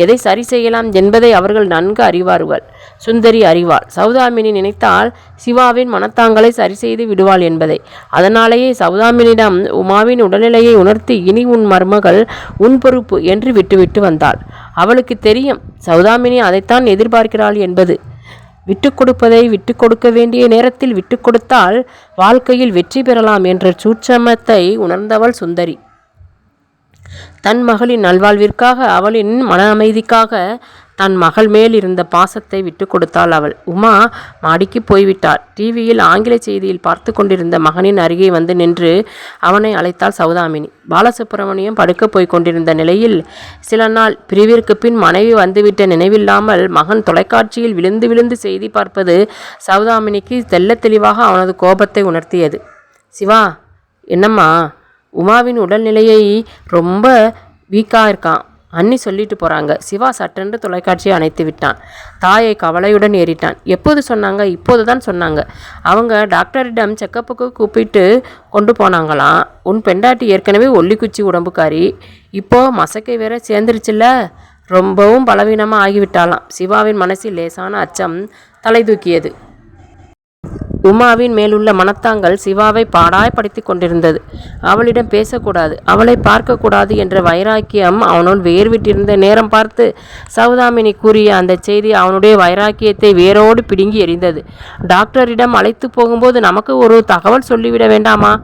எதை சரி செய்யலாம் என்பதை அவர்கள் நன்கு அறிவார்கள். சுந்தரி அறிவாள். சௌதாமினி நினைத்தால் சிவாவின் மனத்தாங்களை சரி செய்து விடுவாள் என்பதை. அதனாலேயே சௌதாமினிடம் உமாவின் உடல்நிலையை உணர்த்தி இனி உன் மருமகள் உன் பொறுப்பு என்று விட்டுவிட்டு வந்தாள். அவளுக்கு தெரியும் சௌதாமினி அதைத்தான் எதிர்பார்க்கிறாள் என்பது. விட்டு கொடுப்பதை விட்டு கொடுக்க வேண்டிய நேரத்தில் விட்டு கொடுத்தால் வாழ்க்கையில் வெற்றி பெறலாம் என்ற சூட்சமத்தை உணர்ந்தவள் சுந்தரி. தன் மகளின் நல்வாழ்விற்காக, அவளின் மன அமைதிக்காக தன் மகள் மேல் இருந்த பாசத்தை விட்டு கொடுத்தாள் அவள். உமா மாடிக்கு போய்விட்டாள். டிவியில் ஆங்கில செய்தியில் பார்த்து கொண்டிருந்த மகனின் அருகே வந்து நின்று அவனை அழைத்தாள் சௌதாமினி. பாலசுப்பிரமணியம் படுக்க போய் கொண்டிருந்த நிலையில் சில நாள் பிரிவிற்கு பின் மனைவி வந்துவிட்ட நினைவில்லாமல் மகன் தொலைக்காட்சியில் விழுந்து விழுந்து செய்தி பார்ப்பது சௌதாமினிக்கு தெள்ள தெளிவாக அவனது கோபத்தை உணர்த்தியது. சிவா, என்னம்மா, உமாவின் உடல்நிலையை ரொம்ப வீக்காக இருக்கான், அண்ணி சொல்லிட்டு போகிறாங்க. சிவா சட்டென்று தொலைக்காட்சியை அணைத்து விட்டான். தாயை கவலையுடன் ஏறிட்டான். எப்போது சொன்னாங்க? இப்போது தான் சொன்னாங்க. அவங்க டாக்டரிடம் செக்கப்புக்கு கூப்பிட்டு கொண்டு போனாங்களாம். உன் பெண்டாட்டி ஏற்கனவே ஒல்லிக்குச்சி உடம்புக்காரி, இப்போது மசக்கை வேற சேர்ந்துருச்சுல்ல, ரொம்பவும் பலவீனமாக ஆகிவிட்டாலாம். சிவாவின் மனசில் லேசான அச்சம் தலை தூக்கியது. உமாவின் மேலுள்ள மனத்தாங்கள் சிவாவை பாடாய்படுத்தி கொண்டிருந்தது. அவளிடம் பேசக்கூடாது, அவளை பார்க்கக்கூடாது என்ற வைராக்கியம் அவனுள் வேர்விட்டிருந்த நேரம் பார்த்து சௌதாமினி கூறிய அந்த செய்தி அவனுடைய வைராக்கியத்தை வேரோடு பிடுங்கி எறிந்தது. டாக்டரிடம் அழைத்து போகும்போது நமக்கு ஒரு தகவல் சொல்லிவிட வேண்டாமா?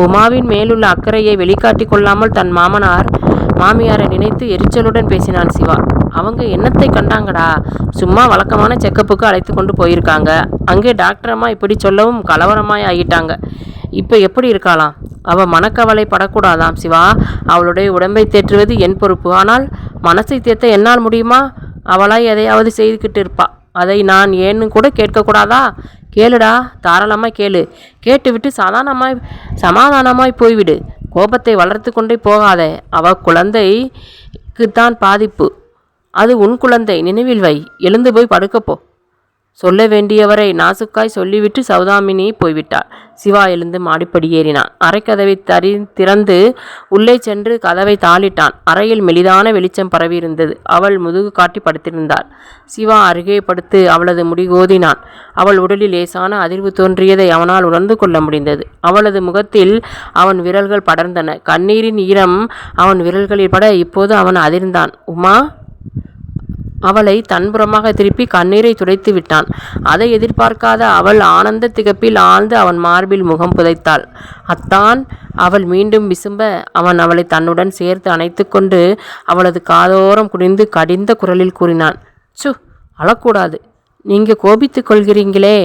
உமாவின் மேலுள்ள அக்கறையை வெளிக்காட்டி கொள்ளாமல் தன் மாமியாரை நினைத்து எரிச்சலுடன் பேசினான் சிவா. அவங்க என்னத்தை கண்டாங்கடா? சும்மா வழக்கமான செக்கப்புக்கு அழைத்து கொண்டு போயிருக்காங்க. அங்கே டாக்டர் அம்மா இப்படி சொல்லவும் கலவரமாய் ஆகிட்டாங்க. இப்போ எப்படி இருக்காளாம்? அவள் மனக்கவலை படக்கூடாதாம் சிவா. அவளுடைய உடம்பை தேற்றுவது என் பொறுப்பு. ஆனால் மனசை தேற்ற என்னால் முடியுமா? அவளாய் எதையாவது செய்துக்கிட்டு இருப்பா. அதை நான் ஏன்னு கூட கேட்கக்கூடாதா? கேளுடா, தாராளமாய் கேளு. கேட்டுவிட்டு சமாதானமாய் போய்விடு. கோபத்தை வளர்த்து கொண்டே போகாதே. அவள் குழந்தைக்குத்தான் பாதிப்பு. அது உன் குழந்தை, நினைவில் வை. எழுந்து போய் படுக்கப்போ. சொல்ல வேண்டியவரை நாசுக்காய் சொல்லிவிட்டு சௌதாமினி போய்விட்டாள். சிவா எழுந்து மாடிப்படி ஏறினான். அறைக்கதவை திறந்து உள்ளே சென்று கதவை தாளிட்டான். அறையில் மெலிதான வெளிச்சம் பரவியிருந்தது. அவள் முதுகு காட்டி படுத்திருந்தாள். சிவா அருகே படுத்து அவளது முடிகோதினான். அவள் உடலில் லேசான அதிர்வு தோன்றியதை அவனால் உணர்ந்து கொள்ள முடிந்தது. அவளது முகத்தில் அவன் விரல்கள் படர்ந்தன. கண்ணீரின் ஈரம் அவன் விரல்களில் பட இப்போது அவன் அதிர்ந்தான். உமா! அவளை தன்புறமாக திருப்பி கண்ணீரை துடைத்து விட்டான். அதை எதிர்பார்க்காத அவள் ஆனந்த திகப்பில் ஆழ்ந்து அவன் மார்பில் முகம் புதைத்தாள். அத்தான்! அவள் மீண்டும் விசும்ப அவன் அவளை தன்னுடன் சேர்த்து அணைத்து கொண்டு அவளது காதோரம் குனிந்து கடிந்த குரலில் கூறினான். சு, அழக்கூடாது. நீங்கள் கோபித்துக் கொள்கிறீங்களே.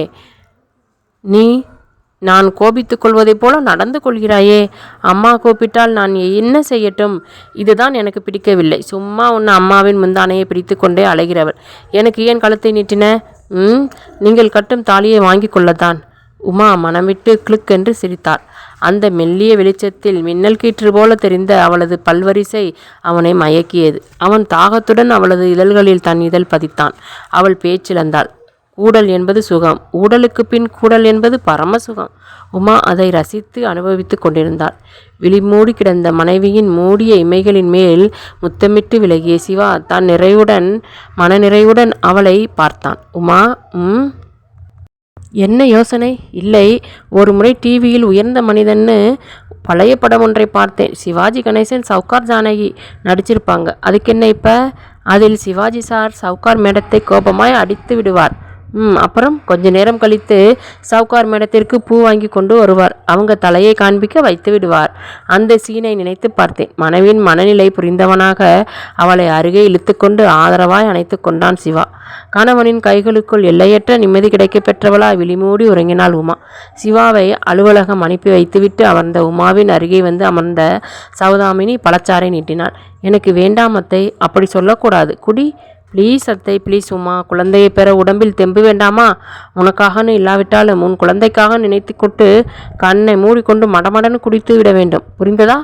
நான் கோபித்துக் கொள்வதைப் போல நடந்து கொள்கிறாயே. அம்மா கூப்பிட்டால் நான் என்ன செய்யட்டும்? இதுதான் எனக்கு பிடிக்கவில்லை. சும்மா உன்னை அம்மாவின் முந்தானையை பிடித்து கொண்டே அலைகிறவள். எனக்கு ஏன் கழுத்தை நீட்டின? நீங்கள் கட்டும் தாலியை வாங்கி கொள்ளத்தான். உமா மனமிட்டு கிளுக் என்று சிரித்தாள். அந்த மெல்லிய வெளிச்சத்தில் மின்னல் கீற்று போல தெரிந்த அவளது பல்வரிசை அவனை மயக்கியது. அவன் தாகத்துடன் அவளது இதழ்களில் தன் இதழ் பதித்தான். அவள் பேச்சிழந்தாள். ஊடல் என்பது சுகம், ஊடலுக்கு பின் கூடல் என்பது பரம சுகம். உமா அதை ரசித்து அனுபவித்து கொண்டிருந்தாள். விழிமூடி கிடந்த மனைவியின் மூடிய இமைகளின் மேல் முத்தமிட்டு விலகிய சிவா தான் மனநிறைவுடன் அவளை பார்த்தான். உமா, என்ன யோசனை? இல்லை, ஒரு முறை டிவியில் உயர்ந்த மனிதன்னு பழைய படம் ஒன்றை பார்த்தேன். சிவாஜி கணேசன், சவுகார் ஜானகி நடிச்சிருப்பாங்க. அதுக்கு என்ன இப்போ? அதில் சிவாஜி சார் சவுகார் மேடத்தை கோபமாய் அடித்து விடுவார். அப்புறம் கொஞ்ச நேரம் கழித்து சவுகார் மேடத்திற்கு பூ வாங்கி கொண்டு வருவார். அவங்க தலையை காண்பிக்க வைத்து விடுவார். அந்த சீனை நினைத்து பார்த்தேன். மனைவியின் மனநிலை புரிந்தவனாக அவளை அருகே இழுத்து கொண்டு ஆதரவாய் அணைத்து கொண்டான் சிவா. கணவனின் கைகளுக்குள் எல்லையற்ற நிம்மதி கிடைக்க பெற்றவளாய் விழிமூடி உறங்கினாள் உமா. சிவாவை அலுவலகம் அனுப்பி வைத்துவிட்டு அமர்ந்த உமாவின் அருகே வந்து அமர்ந்த சௌதாமினி பழச்சாறை நீட்டினாள். எனக்கு வேண்டாம் அத்தை, அப்படி சொல்லக்கூடாது. குடி ப்ளீஸ் அத்தை, ப்ளீஸ் உமா. குழந்தையை பெற உடம்பில் தெம்பு வேண்டாமா? உனக்காகன்னு இல்லாவிட்டாலும் உன் குழந்தைக்காக நினைத்து கொண்டு கண்ணை மூடிக்கொண்டு மடமடன்னு குடித்து விட வேண்டும். புரிந்ததா?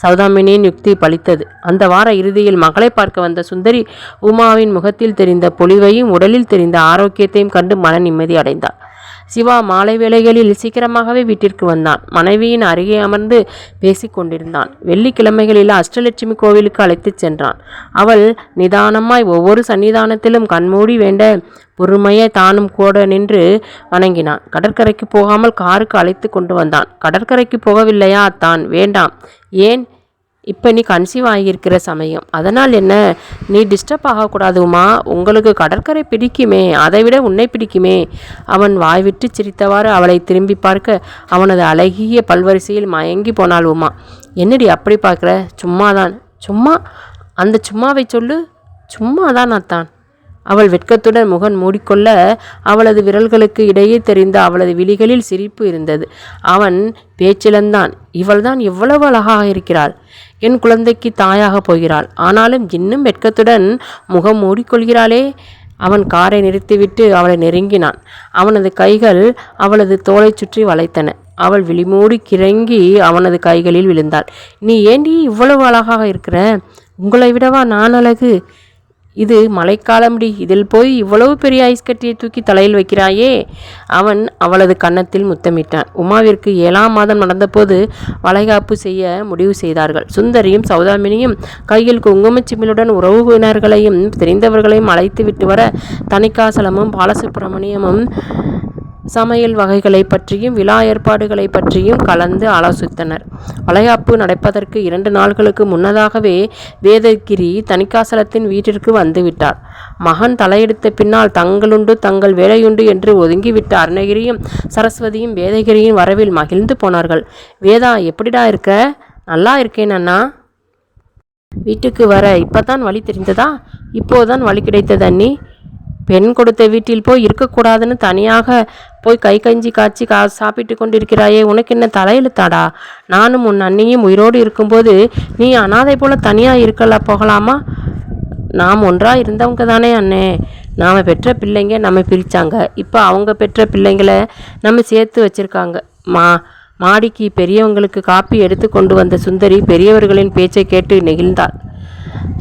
சௌதாமினியின் யுக்தி பலித்தது. அந்த வார இறுதியில் மகளை பார்க்க வந்த சுந்தரி உமாவின் முகத்தில் தெரிந்த பொலிவையும் உடலில் தெரிந்த ஆரோக்கியத்தையும் கண்டு மன நிம்மதி அடைந்தாள். சிவா மாலை வேளைகளில் சீக்கிரமாகவே வீட்டிற்கு வந்தான். மனைவியின் அருகே அமர்ந்து பேசி கொண்டிருந்தான். வெள்ளிக்கிழமைகளில் அஷ்டலட்சுமி கோவிலுக்கு அழைத்துச் சென்றான். அவள் நிதானமாய் ஒவ்வொரு சன்னிதானத்திலும் கண்மூடி வேண்ட பொறுமையை தானும் கூட நின்று வணங்கினான். கடற்கரைக்கு போகாமல் காருக்கு அழைத்து கொண்டு வந்தான். கடற்கரைக்கு போகவில்லையா? தான் வேண்டாம். ஏன்? இப்போ நீ கன்சீவ் ஆகியிருக்கிற சமயம், அதனால் என்ன? நீ டிஸ்டர்ப் ஆகக்கூடாது உமா. உங்களுக்கு கடற்கரை பிடிக்குமே, அதை விட உன்னை பிடிக்குமே. அவன் வாய்விட்டு சிரித்தவாறு அவளை திரும்பி பார்க்க அவனது அழகிய பல்வரிசையில் மயங்கி போனாள் உமா. என்னடி அப்படி பார்க்குற? சும்மாதான். சும்மா? அந்த சும்மாவை சொல்லு. சும்மாதான் அத்தான். அவள் வெட்கத்துடன் முகம் மூடிக்கொள்ள அவளது விரல்களுக்கு இடையே தெரிந்த அவளது விழிகளில் சிரிப்பு இருந்தது. அவன் பேச்சிழந்தான். இவள்தான் எவ்வளவு அழகாக இருக்கிறாள். என் குழந்தைக்கு தாயாக போகிறாள். ஆனாலும் இன்னும் வெட்கத்துடன் முகம் மூடிக்கொள்கிறாளே. அவன் காரை நிறுத்திவிட்டு அவளை நெருங்கினான். அவனது கைகள் அவளது தோலை சுற்றி வளைத்தன. அவள் விழிமூடி கிறங்கி அவனது கைகளில் விழுந்தாள். நீ ஏண்டி இவ்வளவு அழகாக இருக்கிற? உங்களை விடவா நான் அழகு? இது மழைக்காலம்டி. இதில் போய் இவ்வளவு பெரிய ஐஸ் கட்டியை தூக்கி தலையில் வைக்கிறாயே. அவன் அவளது கன்னத்தில் முத்தமிட்டான். உமாவிற்கு 7ஆம் மாதம் நடந்தபோது வளைகாப்பு செய்ய முடிவு செய்தார்கள். சுந்தரியும் சௌதாமினியும் கையில் குங்குமச்சிமிழுடன் உறவினர்களையும் தெரிந்தவர்களையும் அழைத்து விட்டு வர தணிகாசலமும் பாலசுப்பிரமணியமும் சமையல் வகைகளை பற்றியும் விழா ஏற்பாடுகளை பற்றியும் கலந்து ஆலோசித்தனர். வளைகாப்பு நடப்பதற்கு 2 நாட்களுக்கு முன்னதாகவே வேதகிரி தணிகாசலத்தின் வீட்டிற்கு வந்துவிட்டார். மகன் தலையெடுத்த பின்னால் தங்களுண்டு தங்கள் வேலையுண்டு என்று ஒதுங்கிவிட்ட அருணகிரியும் சரஸ்வதியும் வேதகிரியின் வரவில் மகிழ்ந்து போனார்கள். வேதா, எப்படிடா இருக்க? நல்லா இருக்கேன் அண்ணா. வீட்டுக்கு வர இப்போதான் வழி தெரிந்ததா? இப்போதான் வழி கிடைத்தது அண்ணி. பெண் கொடுத்த வீட்டில் போய் இருக்கக்கூடாதுன்னு தனியாக போய் கை கஞ்சி காய்ச்சி சாப்பிட்டு கொண்டிருக்கிறாயே, உனக்கு என்ன தலையெழுத்தாடா? நானும் உன் அண்ணியும் உயிரோடு இருக்கும்போது நீ அனாதை போல தனியாக இருக்கல போகலாமா? நாம் ஒன்றாக இருந்தவங்க தானே அண்ணே. நாம் பெற்ற பிள்ளைங்க நம்ம பிரித்தாங்க. இப்போ அவங்க பெற்ற பிள்ளைங்களை நம்ம சேர்த்து வச்சுருக்காங்க. மாடிக்கு பெரியவங்களுக்கு காப்பி எடுத்து கொண்டு வந்த சுந்தரி பெரியவர்களின் பேச்சை கேட்டு நெகிழ்ந்தாள்.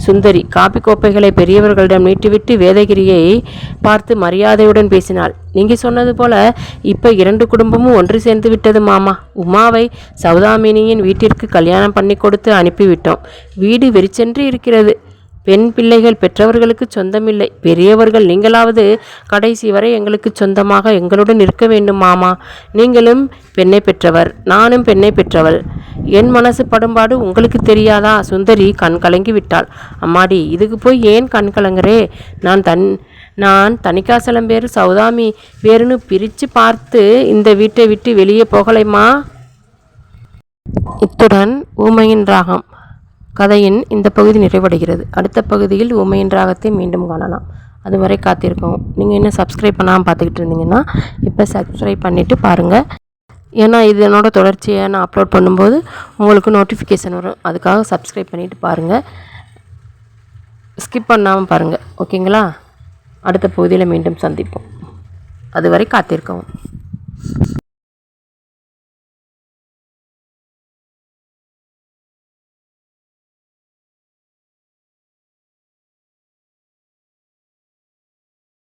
சுந்தரி காப்பி கோப்பைகளை பெரியவர்களிடம் நீட்டிவிட்டு வேதகிரியை பார்த்து மரியாதையுடன் பேசினாள். நீங்கள் சொன்னது போல இப்போ 2 குடும்பமும் ஒன்று சேர்ந்து விட்டது மாமா. உமாவை சௌதாமினியின் வீட்டிற்கு கல்யாணம் பண்ணி கொடுத்து அனுப்பிவிட்டோம். வீடு வெறிச்சென்று இருக்கிறது. பெண் பிள்ளைகள் பெற்றவர்களுக்கு சொந்தமில்லை. பெரியவர்கள் நீங்களாவது கடைசி வரை எங்களுக்கு சொந்தமாக எங்களுடன் இருக்க வேண்டும் மாமா. நீங்களும் பெண்ணை பெற்றவர், நானும் பெண்ணை பெற்றவள். என் மனசு படும்பாடு உங்களுக்கு தெரியாதா? சுந்தரி கண் கலங்கி விட்டாள். அம்மாடி, இதுக்கு போய் ஏன் கண் கலங்குறே? நான் தணிகாசலம் பேரு சௌதாமி வேறுனு பிரித்து பார்த்து இந்த வீட்டை விட்டு வெளியே போகலைம்மா. இத்துடன் ஊமையின் ராகம் கதையின் இந்த பகுதி நிறைவடைகிறது. அடுத்த பகுதியில் ஊமையின் ராகத்தை மீண்டும் காணலாம். அதுவரை காத்திருக்கவும். நீங்கள் இன்னும் சப்ஸ்கிரைப் பண்ணாமல் பார்த்துக்கிட்டு இருந்தீங்கன்னா இப்போ சப்ஸ்கிரைப் பண்ணிவிட்டு பாருங்கள். ஏன்னா இது என்னோட தொடர்ச்சியை நான் அப்லோட் பண்ணும்போது உங்களுக்கு நோட்டிஃபிகேஷன் வரும். அதுக்காக சப்ஸ்கிரைப் பண்ணிவிட்டு பாருங்கள். ஸ்கிப் பண்ணாமல் பாருங்கள். ஓகேங்களா? அடுத்த பகுதியில் மீண்டும் சந்திப்போம். அதுவரை காத்திருக்கவும்.